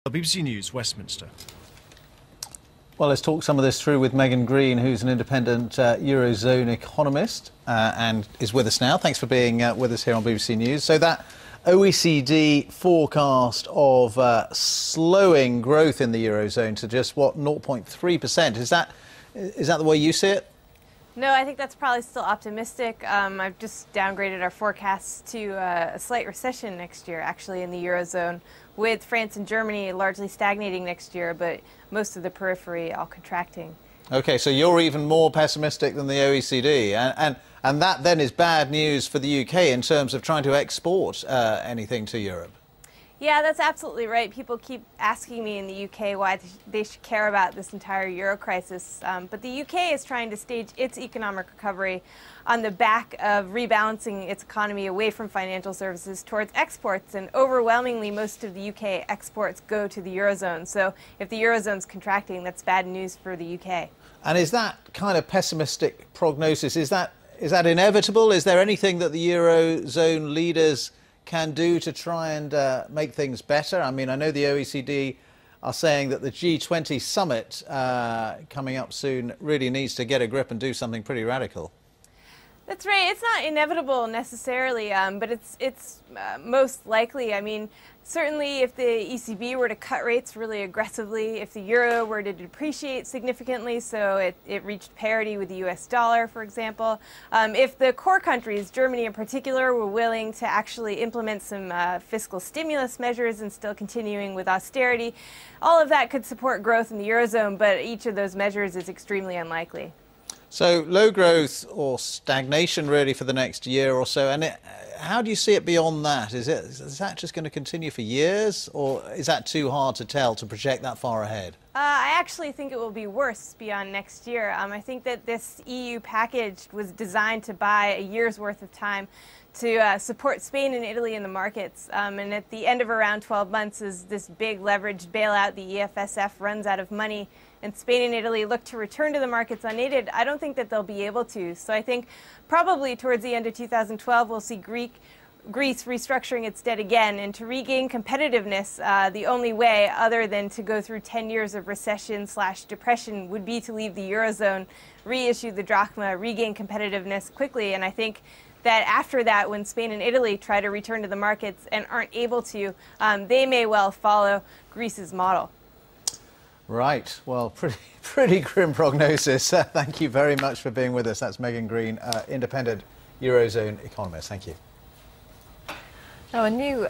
BBC News, Westminster. Well, let's talk some of this through with Greene, who's an independent Eurozone economist and is with us now. Thanks for being with us here on BBC News. So that OECD forecast of slowing growth in the Eurozone to just, what, 0.3%, is that the way you see it? No, I think that's probably still optimistic. I've just downgraded our forecasts to a slight recession next year, actually, in the Eurozone, with France and Germany largely stagnating next year, but most of the periphery all contracting. OK, so you're even more pessimistic than the OECD, and that then is bad news for the UK in terms of trying to export anything to Europe. Yeah, that's absolutely right. People keep asking me in the UK why they should care about this entire euro crisis. But the UK is trying to stage its economic recovery on the back of rebalancing its economy away from financial services towards exports. And overwhelmingly, most of the UK exports go to the Eurozone. So if the Eurozone's contracting, that's bad news for the UK. And is that kind of pessimistic prognosis, is that inevitable? Is there anything that the Eurozone leaders can do to try and make things better? I mean, I know the OECD are saying that the G20 summit coming up soon really needs to get a grip and do something pretty radical. That's right. It's not inevitable necessarily, but it's most likely. I mean, certainly if the ECB were to cut rates really aggressively, if the euro were to depreciate significantly, so it reached parity with the US dollar, for example, if the core countries, Germany in particular, were willing to actually implement some fiscal stimulus measures and still continuing with austerity, all of that could support growth in the Eurozone, but each of those measures is extremely unlikely. So low growth or stagnation really for the next year or so. And how do you see it beyond that? Is that just going to continue for years, or is that too hard to tell to project that far ahead? I actually think it will be worse beyond next year. I think that this EU package was designed to buy a year's worth of time to support Spain and Italy in the markets. And at the end of around 12 months, as this big leveraged bailout, the EFSF, runs out of money, and Spain and Italy look to return to the markets unaided, I don't think that they'll be able to. So I think probably towards the end of 2012, we'll see Greece restructuring its debt again. And to regain competitiveness, the only way other than to go through 10 years of recession/depression would be to leave the Eurozone, reissue the drachma, regain competitiveness quickly. And I think that after that, when Spain and Italy try to return to the markets and aren't able to, they may well follow Greece's model. Right. Well, pretty grim prognosis. Thank you very much for being with us. That's Greene, independent Eurozone economist. Thank you. Now, a new